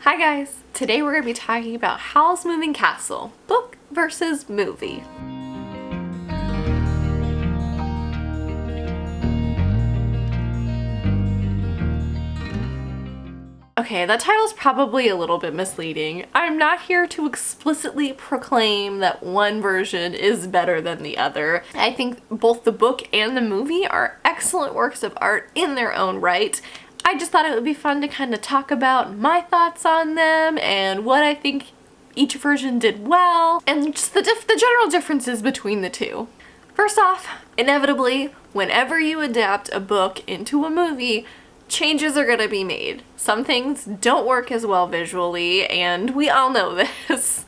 Hi guys! Today we're going to be talking about Howl's Moving Castle, book versus movie. Okay, that title's probably a little bit misleading. I'm not here to explicitly proclaim that one version is better than the other. I think both the book and the movie are excellent works of art in their own right. I just thought it would be fun to kind of talk about my thoughts on them and what I think each version did well, and just the general differences between the two. First off, inevitably, whenever you adapt a book into a movie, changes are going to be made. Some things don't work as well visually, and we all know this.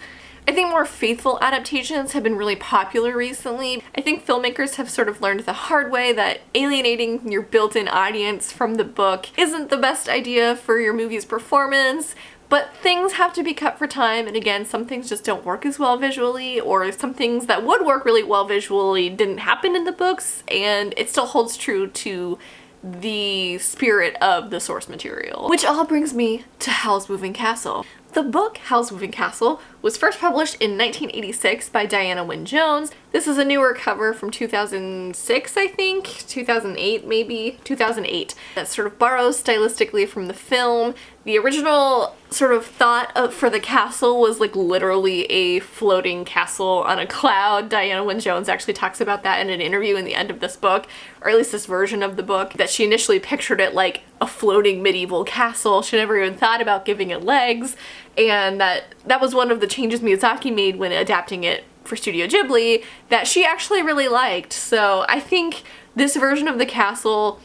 I think more faithful adaptations have been really popular recently. I think filmmakers have sort of learned the hard way that alienating your built-in audience from the book isn't the best idea for your movie's performance, but things have to be cut for time, and again, some things just don't work as well visually, or some things that would work really well visually didn't happen in the books, and it still holds true to the spirit of the source material. Which all brings me to Howl's Moving Castle. The book, Howl's Moving Castle, was first published in 1986 by Diana Wynne Jones. This is a newer cover from 2006, I think? 2008, maybe? 2008. That sort of borrows stylistically from the film. The original sort of thought for the castle was like literally a floating castle on a cloud. Diana Wynne Jones actually talks about that in an interview in the end of this book, or at least this version of the book, that she initially pictured it like a floating medieval castle. She never even thought about giving it legs, and that was one of the changes Miyazaki made when adapting it for Studio Ghibli that she actually really liked. So I think this version of the castle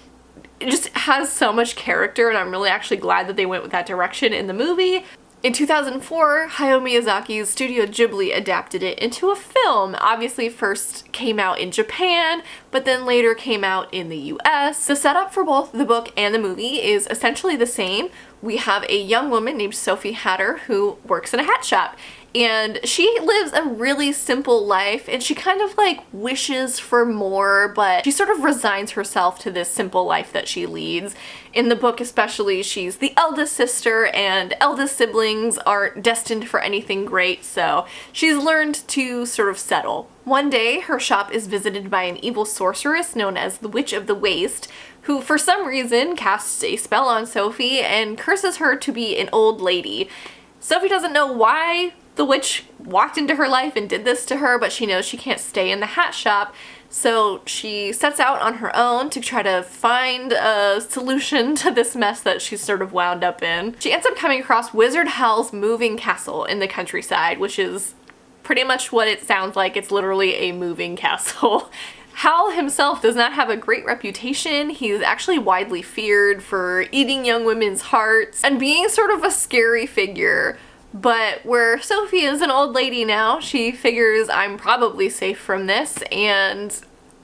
just has so much character, and I'm really actually glad that they went with that direction in the movie. In 2004, Hayao Miyazaki's Studio Ghibli adapted it into a film. Obviously first came out in Japan, but then later came out in the US. The setup for both the book and the movie is essentially the same. We have a young woman named Sophie Hatter who works in a hat shop, and she lives a really simple life, and she kind of like wishes for more, but she sort of resigns herself to this simple life that she leads. In the book especially, she's the eldest sister, and eldest siblings aren't destined for anything great, so she's learned to sort of settle. One day, her shop is visited by an evil sorceress known as the Witch of the Waste, who for some reason casts a spell on Sophie and curses her to be an old lady. Sophie doesn't know why the witch walked into her life and did this to her, but she knows she can't stay in the hat shop, so she sets out on her own to try to find a solution to this mess that she's sort of wound up in. She ends up coming across Wizard Howl's moving castle in the countryside, which is pretty much what it sounds like. It's literally a moving castle. Howl himself does not have a great reputation. He's actually widely feared for eating young women's hearts and being sort of a scary figure. But where Sophie is an old lady now, she figures I'm probably safe from this and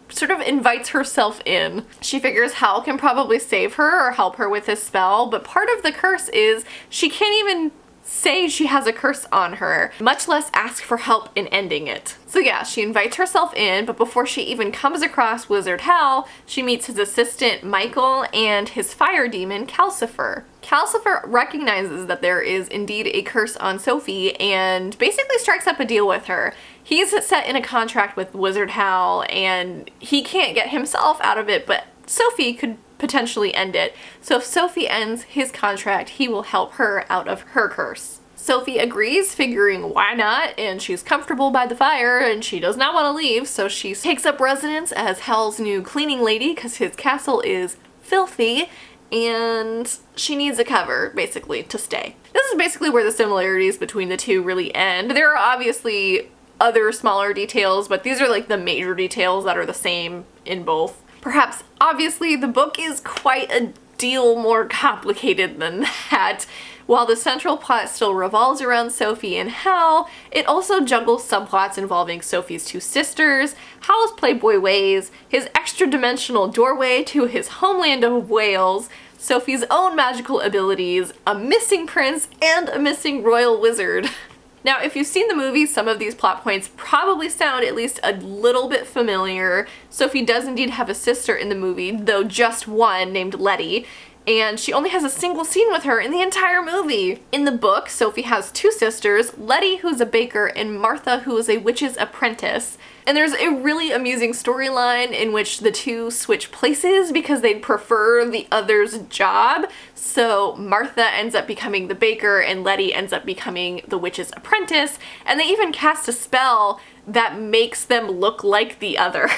sort of invites herself in. She figures Howl can probably save her or help her with his spell, but part of the curse is she can't even say she has a curse on her, much less ask for help in ending it. So yeah, she invites herself in, but before she even comes across Wizard Howl, she meets his assistant Michael and his fire demon Calcifer. Calcifer recognizes that there is indeed a curse on Sophie and basically strikes up a deal with her. He's set in a contract with Wizard Howl and he can't get himself out of it, but Sophie could potentially end it. So if Sophie ends his contract, he will help her out of her curse. Sophie agrees, figuring why not, and she's comfortable by the fire and she does not want to leave, so she takes up residence as Howl's new cleaning lady because his castle is filthy and she needs a cover, basically, to stay. This is basically where the similarities between the two really end. There are obviously other smaller details, but these are like the major details that are the same in both. Perhaps, obviously, the book is quite a deal more complicated than that. While the central plot still revolves around Sophie and Howl, it also juggles subplots involving Sophie's two sisters, Howl's playboy ways, his extra-dimensional doorway to his homeland of Wales, Sophie's own magical abilities, a missing prince, and a missing royal wizard. Now, if you've seen the movie, some of these plot points probably sound at least a little bit familiar. Sophie does indeed have a sister in the movie, though just one, named Letty. and she only has a single scene with her in the entire movie. In the book, Sophie has two sisters, Letty, who's a baker, and Martha, who is a witch's apprentice. And there's a really amusing storyline in which the two switch places because they'd prefer the other's job. So Martha ends up becoming the baker and Letty ends up becoming the witch's apprentice. And they even cast a spell that makes them look like the other.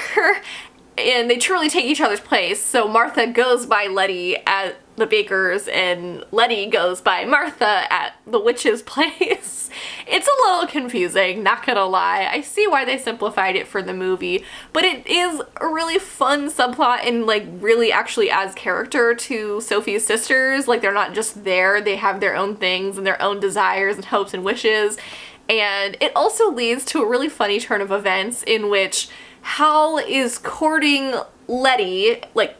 And they truly take each other's place. So Martha goes by Letty at the baker's and Letty goes by Martha at the witch's place. It's a little confusing, not gonna lie. I see why they simplified it for the movie, but it is a really fun subplot and like really actually adds character to Sophie's sisters. Like they're not just there, they have their own things and their own desires and hopes and wishes. And it also leads to a really funny turn of events in which Howl is courting Letty, like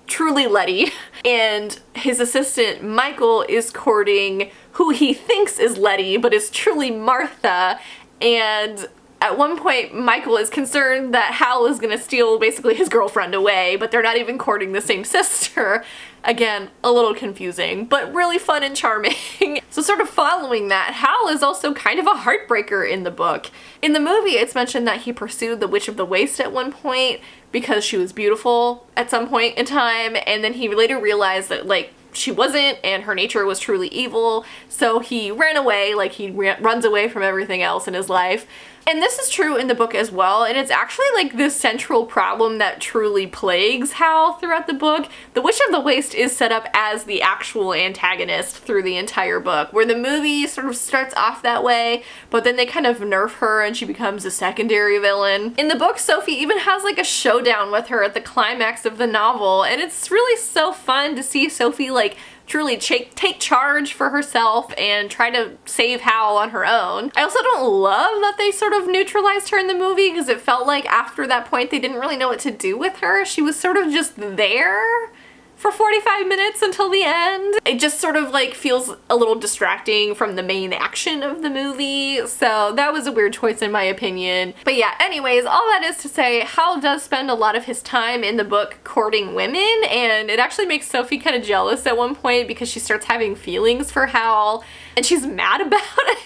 truly Letty, and his assistant Michael is courting who he thinks is Letty but is truly Martha. And at one point Michael is concerned that Howl is gonna steal basically his girlfriend away, but they're not even courting the same sister. Again, a little confusing, but really fun and charming. So sort of following that, Howl is also kind of a heartbreaker in the book. In the movie, it's mentioned that he pursued the Witch of the Waste at one point because she was beautiful at some point in time, and then he later realized that like she wasn't and her nature was truly evil, so he ran away, like he runs away from everything else in his life. And this is true in the book as well, and it's actually like this central problem that truly plagues Howl throughout the book. The Witch of the Waste is set up as the actual antagonist through the entire book, where the movie sort of starts off that way, but then they kind of nerf her and she becomes a secondary villain. In the book, Sophie even has like a showdown with her at the climax of the novel, and it's really so fun to see Sophie like truly take charge for herself and try to save Howl on her own. I also don't love that they sort of neutralized her in the movie because it felt like after that point they didn't really know what to do with her. She was sort of just there for 45 minutes until the end. It just sort of like feels a little distracting from the main action of the movie, so that was a weird choice in my opinion. But yeah, anyways, all that is to say, Howl does spend a lot of his time in the book courting women, and it actually makes Sophie kind of jealous at one point because she starts having feelings for Howl, and she's mad about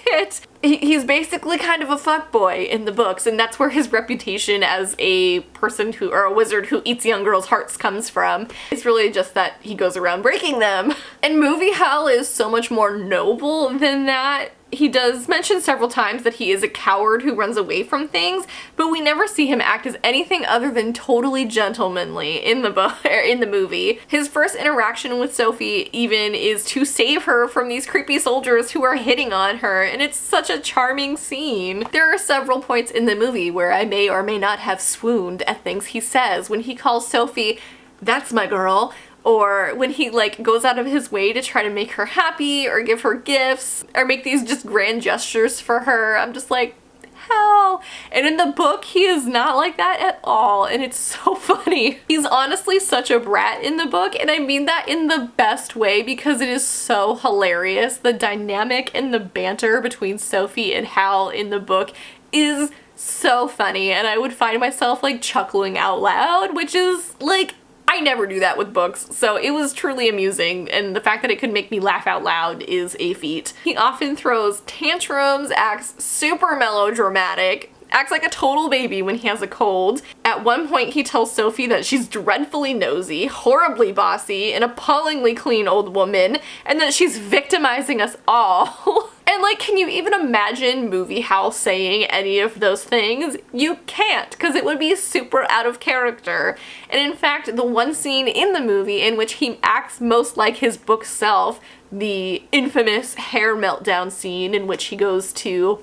it. He's basically kind of a fuckboy in the books, and that's where his reputation as a person who, or a wizard who eats young girls' hearts comes from. It's really just that he goes around breaking them. And movie Howl is so much more noble than that. He does mention several times that he is a coward who runs away from things, but we never see him act as anything other than totally gentlemanly in the book, or in the movie. His first interaction with Sophie even is to save her from these creepy soldiers who are hitting on her, and it's such a charming scene. There are several points in the movie where I may or may not have swooned at things he says when he calls Sophie, "That's my girl," or when he like goes out of his way to try to make her happy or give her gifts or make these just grand gestures for her. I'm just like, how? And in the book, he is not like that at all, and it's so funny. He's honestly such a brat in the book, and I mean that in the best way because it is so hilarious. The dynamic and the banter between Sophie and Howl in the book is so funny, and I would find myself like chuckling out loud, which is like, I never do that with books, so it was truly amusing, and the fact that it could make me laugh out loud is a feat. He often throws tantrums, acts super melodramatic, acts like a total baby when he has a cold. At one point he tells Sophie that she's dreadfully nosy, horribly bossy, an appallingly clean old woman, and that she's victimizing us all. And like, can you even imagine movie Howl saying any of those things? You can't, because it would be super out of character. And in fact, the one scene in the movie in which he acts most like his book self, the infamous hair meltdown scene in which he goes to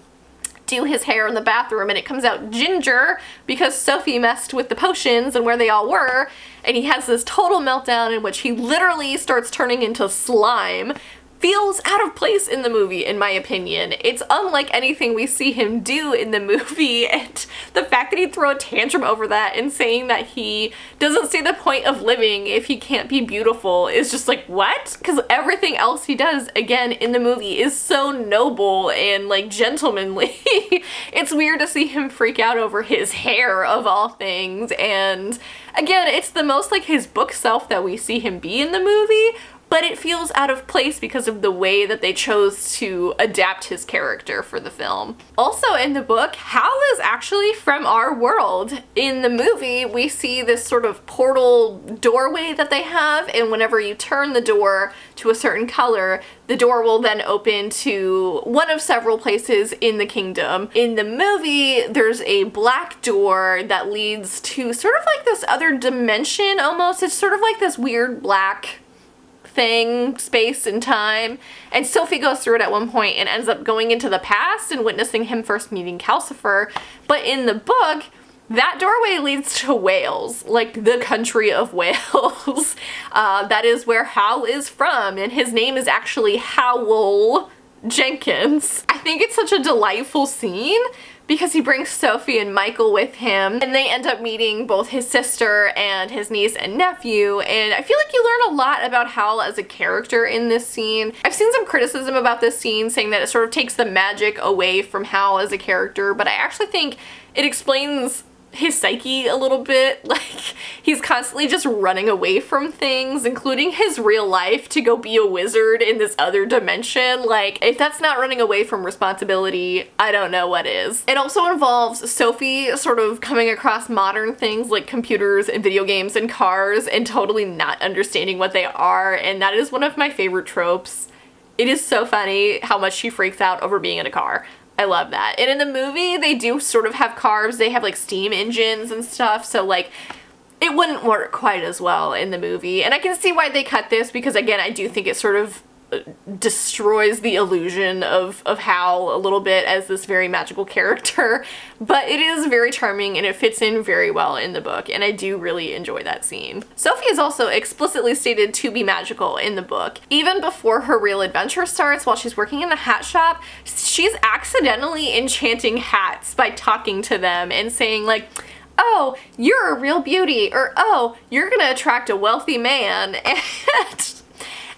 do his hair in the bathroom and it comes out ginger because Sophie messed with the potions and where they all were, and he has this total meltdown in which he literally starts turning into slime, feels out of place in the movie, in my opinion. It's unlike anything we see him do in the movie, and the fact that he'd throw a tantrum over that and saying that he doesn't see the point of living if he can't be beautiful is just like, what? Because everything else he does, again, in the movie is so noble and like gentlemanly. It's weird to see him freak out over his hair of all things, and again, it's the most like his book self that we see him be in the movie, but it feels out of place because of the way that they chose to adapt his character for the film. Also in the book, Howl is actually from our world. In the movie, we see this sort of portal doorway that they have, and whenever you turn the door to a certain color, the door will then open to one of several places in the kingdom. In the movie, there's a black door that leads to sort of like this other dimension almost. It's sort of like this weird black thing, space and time. And Sophie goes through it at one point and ends up going into the past and witnessing him first meeting Calcifer. But in the book, that doorway leads to Wales, like the country of Wales. That is where Howl is from, and his name is actually Howl Jenkins. I think it's such a delightful scene because he brings Sophie and Michael with him, and they end up meeting both his sister and his niece and nephew, and I feel like you learn a lot about Howl as a character in this scene. I've seen some criticism about this scene saying that it sort of takes the magic away from Howl as a character, but I actually think it explains his psyche a little bit. Like, he's constantly just running away from things, including his real life, to go be a wizard in this other dimension. Like, if that's not running away from responsibility, I don't know what is. It also involves Sophie sort of coming across modern things like computers and video games and cars and totally not understanding what they are, and that is one of my favorite tropes. It is so funny how much she freaks out over being in a car. I love that. And in the movie, they do sort of have cars. They have like steam engines and stuff, so like it wouldn't work quite as well in the movie. And I can see why they cut this because, again, I do think it sort of destroys the illusion of Howl a little bit as this very magical character, but it is very charming and it fits in very well in the book, and I do really enjoy that scene. Sophie is also explicitly stated to be magical in the book. Even before her real adventure starts, while she's working in the hat shop, she's accidentally enchanting hats by talking to them and saying like, oh, you're a real beauty, or oh, you're gonna attract a wealthy man, and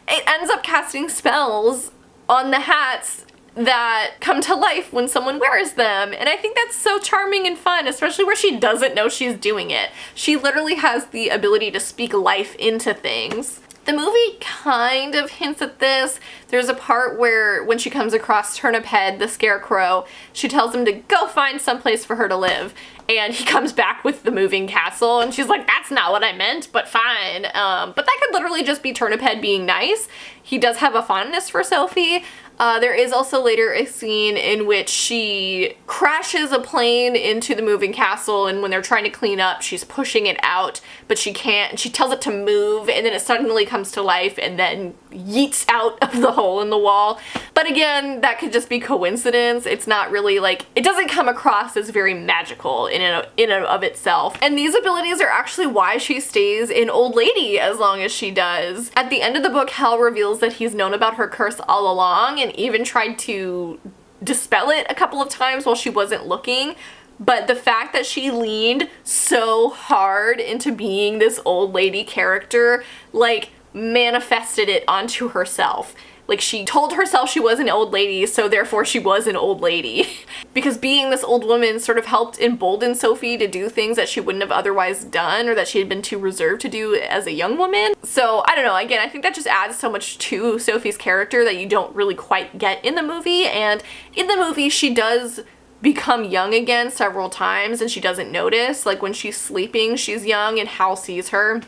it ends up casting spells on the hats that come to life when someone wears them. And I think that's so charming and fun, especially where she doesn't know she's doing it. She literally has the ability to speak life into things. The movie kind of hints at this. There's a part where when she comes across Turnip Head, the scarecrow, she tells him to go find someplace for her to live. And he comes back with the moving castle, and she's like, that's not what I meant, but fine. But that could literally just be Turnip Head being nice. He does have a fondness for Sophie. There is also later a scene in which she crashes a plane into the moving castle, and when they're trying to clean up, she's pushing it out, but she can't, and she tells it to move, and then it suddenly comes to life and then yeets out of the hole in the wall. But again, that could just be coincidence. It's not really like, it doesn't come across as very magical in and of itself. And these abilities are actually why she stays an old lady as long as she does. At the end of the book, Howl reveals that he's known about her curse all along and even tried to dispel it a couple of times while she wasn't looking. But the fact that she leaned so hard into being this old lady character, like, manifested it onto herself. Like, she told herself she was an old lady, so therefore she was an old lady. Because being this old woman sort of helped embolden Sophie to do things that she wouldn't have otherwise done, or that she had been too reserved to do as a young woman. So, I don't know, again, I think that just adds so much to Sophie's character that you don't really quite get in the movie. And in the movie, she does become young again several times, and she doesn't notice. Like, when she's sleeping, she's young, and Howl sees her.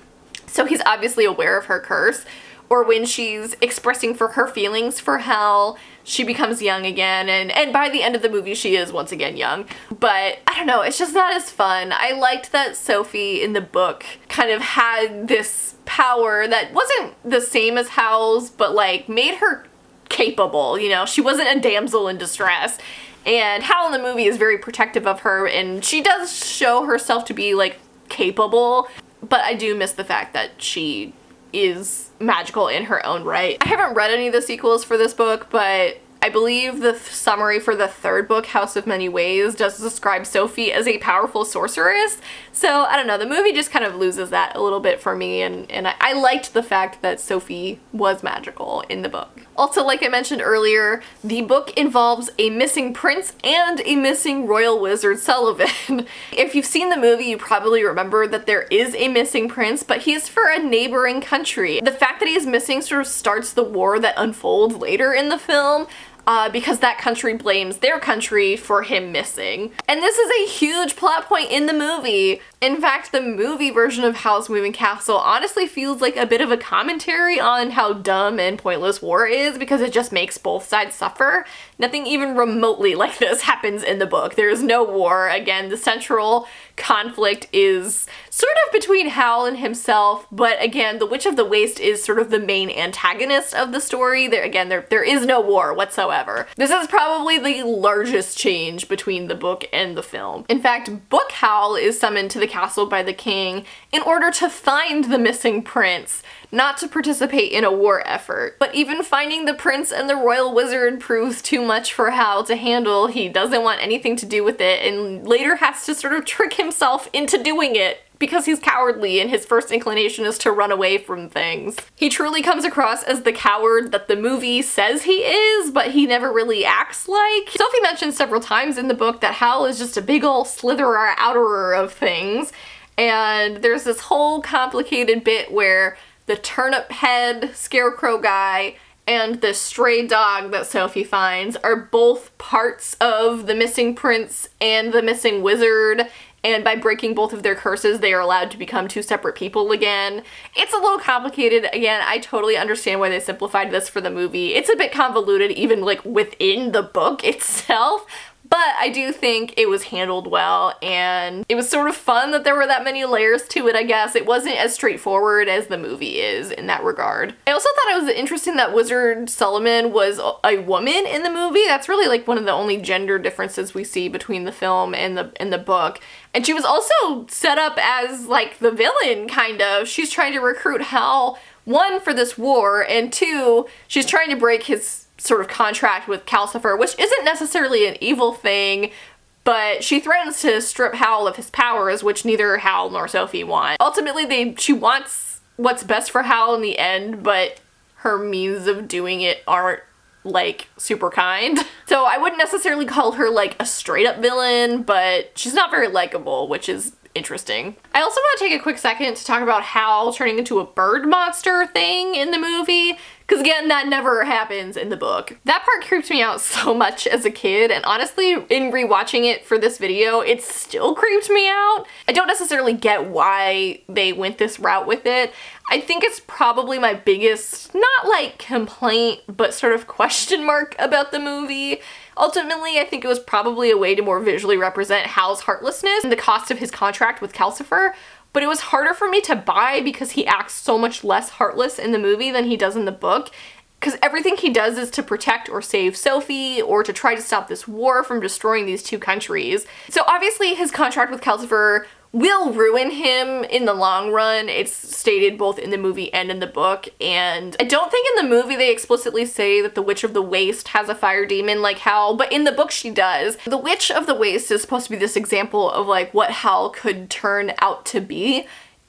So he's obviously aware of her curse. Or when she's expressing for her feelings for Howl, she becomes young again, and by the end of the movie she is once again young. But I don't know, it's just not as fun. I liked that Sophie in the book kind of had this power that wasn't the same as Howl's, but like made her capable, you know? She wasn't a damsel in distress. And Howl in the movie is very protective of her, and she does show herself to be like capable, but I do miss the fact that she is magical in her own right. I haven't read any of the sequels for this book, but I believe the summary for the third book, House of Many Ways, does describe Sophie as a powerful sorceress. So I don't know, the movie just kind of loses that a little bit for me, and I liked the fact that Sophie was magical in the book. Also, like I mentioned earlier, the book involves a missing prince and a missing royal wizard Sullivan. If you've seen the movie, you probably remember that there is a missing prince, but he is for a neighboring country. The fact that he is missing sort of starts the war that unfolds later in the film, because that country blames their country for him missing. And this is a huge plot point in the movie. In fact, the movie version of Howl's Moving Castle honestly feels like a bit of a commentary on how dumb and pointless war is, because it just makes both sides suffer. Nothing even remotely like this happens in the book. There is no war. Again, the central conflict is sort of between Howl and himself, but again, the Witch of the Waste is sort of the main antagonist of the story. There is no war whatsoever. This is probably the largest change between the book and the film. In fact, Book Howl is summoned to the castle by the king in order to find the missing prince, not to participate in a war effort. But even finding the prince and the royal wizard proves too much for Howl to handle. He doesn't want anything to do with it, and later has to sort of trick himself into doing it, because he's cowardly and his first inclination is to run away from things. He truly comes across as the coward that the movie says he is, but he never really acts like. Sophie mentions several times in the book that Howl is just a big ol' slitherer outerer of things, and there's this whole complicated bit where the turnip head scarecrow guy and the stray dog that Sophie finds are both parts of the missing prince and the missing wizard, and by breaking both of their curses, they are allowed to become two separate people again. It's a little complicated. Again, I totally understand why they simplified this for the movie. It's a bit convoluted even like within the book itself, but I do think it was handled well, and it was sort of fun that there were that many layers to it, I guess. It wasn't as straightforward as the movie is in that regard. I also thought it was interesting that Wizard Solomon was a woman in the movie. That's really like one of the only gender differences we see between the film and the book. And she was also set up as like the villain, kind of. She's trying to recruit Howl, one, for this war, and two, she's trying to break his sort of contract with Calcifer, which isn't necessarily an evil thing, but she threatens to strip Howl of his powers, which neither Howl nor Sophie want. Ultimately, she wants what's best for Howl in the end, but her means of doing it aren't like super kind. So I wouldn't necessarily call her like a straight up villain, but she's not very likable, which is interesting. I also want to take a quick second to talk about Howl turning into a bird monster thing in the movie, because again, that never happens in the book. That part creeps me out so much as a kid, and honestly, in rewatching it for this video, it still creeps me out. I don't necessarily get why they went this route with it. I think it's probably my biggest, not like complaint, but sort of question mark about the movie. Ultimately, I think it was probably a way to more visually represent Howl's heartlessness and the cost of his contract with Calcifer, but it was harder for me to buy because he acts so much less heartless in the movie than he does in the book, because everything he does is to protect or save Sophie or to try to stop this war from destroying these two countries. So obviously his contract with Calcifer will ruin him in the long run. It's stated both in the movie and in the book, and I don't think in the movie they explicitly say that the Witch of the Waste has a fire demon like Howl, but in the book she does. The Witch of the Waste is supposed to be this example of like what Howl could turn out to be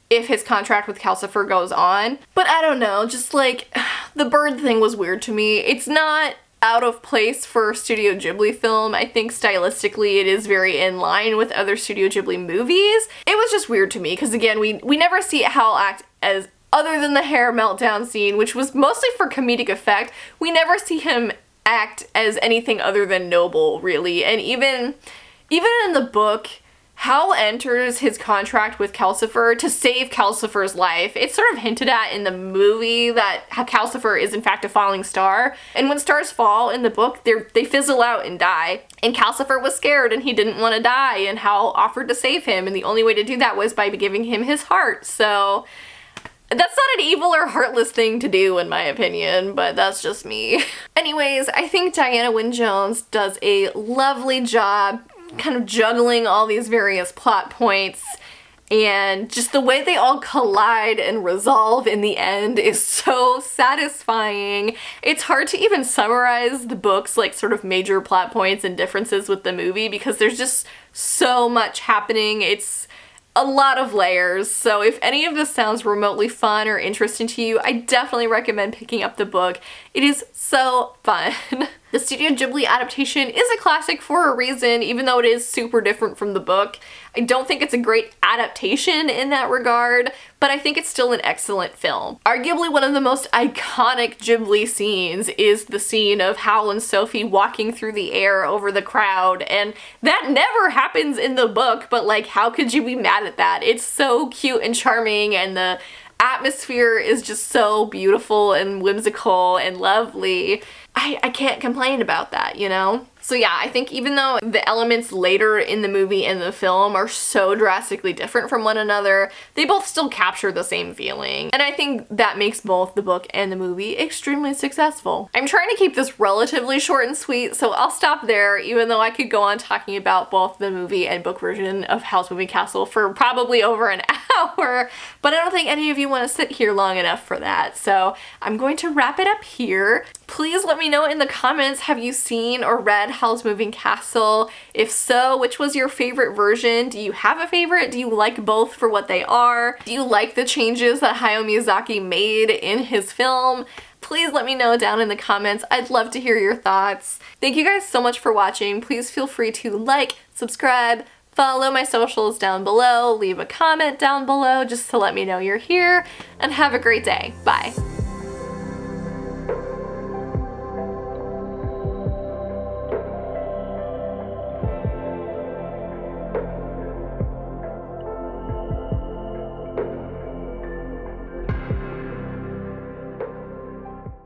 if his contract with Calcifer goes on. But I don't know, just like the bird thing was weird to me. It's not out of place for a Studio Ghibli film. I think stylistically it is very in line with other Studio Ghibli movies. It was just weird to me because again, we never see Howl act as, other than the hair meltdown scene, which was mostly for comedic effect, we never see him act as anything other than noble, really. And even in the book, Howl enters his contract with Calcifer to save Calcifer's life. It's sort of hinted at in the movie that Calcifer is in fact a falling star, and when stars fall in the book, they fizzle out and die. And Calcifer was scared and he didn't want to die, and Howl offered to save him, and the only way to do that was by giving him his heart. So that's not an evil or heartless thing to do in my opinion, but that's just me. Anyways, I think Diana Wynne Jones does a lovely job kind of juggling all these various plot points and just the way they all collide and resolve in the end is so satisfying. It's hard to even summarize the book's like sort of major plot points and differences with the movie because there's just so much happening. It's a lot of layers, so if any of this sounds remotely fun or interesting to you, I definitely recommend picking up the book. It is so fun. The Studio Ghibli adaptation is a classic for a reason, even though it is super different from the book. I don't think it's a great adaptation in that regard, but I think it's still an excellent film. Arguably one of the most iconic Ghibli scenes is the scene of Howl and Sophie walking through the air over the crowd, and that never happens in the book, but like, how could you be mad at that? It's so cute and charming, and the atmosphere is just so beautiful and whimsical and lovely. I can't complain about that, you know? So yeah, I think even though the elements later in the movie and the film are so drastically different from one another, they both still capture the same feeling. And I think that makes both the book and the movie extremely successful. I'm trying to keep this relatively short and sweet, so I'll stop there, even though I could go on talking about both the movie and book version of Howl's Moving Castle for probably over an hour, but I don't think any of you want to sit here long enough for that. So I'm going to wrap it up here. Please let me know in the comments, have you seen or read Howl's Moving Castle? If so, which was your favorite version? Do you have a favorite? Do you like both for what they are? Do you like the changes that Hayao Miyazaki made in his film? Please let me know down in the comments. I'd love to hear your thoughts. Thank you guys so much for watching. Please feel free to like, subscribe, follow my socials down below, leave a comment down below just to let me know you're here, and have a great day. Bye.